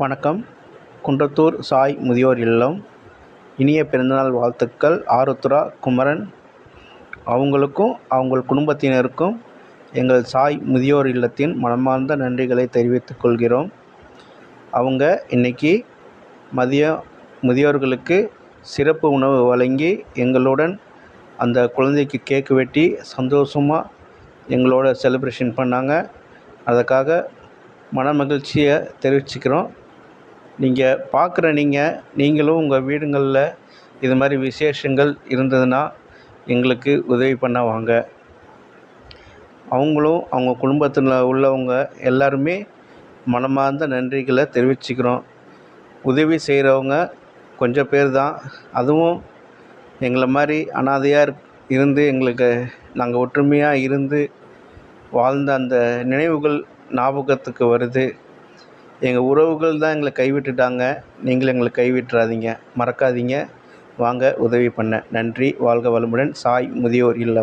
வணக்கம். குன்றத்தூர் சாய் முதியோர் இல்லம். இனிய பிறந்தநாள் வாழ்த்துக்கள். ஆருத்ரா குமரன் அவங்களுக்கும் அவங்க குடும்பத்தினருக்கும் எங்கள் சாய் முதியோர் இல்லத்தின் மனமார்ந்த நன்றிகளை தெரிவித்துக் கொள்கிறோம். அவங்க இன்னைக்கு மதியம் முதியோர்களுக்கு சிறப்பு உணவு வழங்கி எங்களுடன் அந்த குழந்தைக்கு கேக்கு வெட்டி சந்தோஷமாக எங்களோட செலிப்ரேஷன் பண்ணாங்க. அதுக்காக மன மகிழ்ச்சியை தெரிவிச்சுக்கிறோம். நீங்கள் பார்க்குற நீங்களும் உங்கள் வீடுங்களில் இது மாதிரி விசேஷங்கள் இருந்ததுன்னா எங்களுக்கு உதவி பண்ண வாங்க. அவங்களும் அவங்க குடும்பத்தில் உள்ளவங்க எல்லாருமே மனமார்ந்த நன்றிகளை தெரிவிச்சுக்கிறோம். உதவி செய்கிறவங்க கொஞ்சம் பேர் தான். அதுவும் எங்களை மாதிரி அனாதையாக இருந்து எங்களுக்கு நாங்கள் ஒற்றுமையாக இருந்து வாழ்ந்த அந்த நினைவுகள் ஞாபகத்துக்கு வருது. எங்கள் உறவுகள் தான் எங்களை கைவிட்டுட்டாங்க. நீங்களும் எங்களை கைவிட்டுறாதீங்க, மறக்காதீங்க. வாங்க உதவி பண்ண. நன்றி. வாழ்க வளமுடன். சாய் முதியோர் இல்லம்.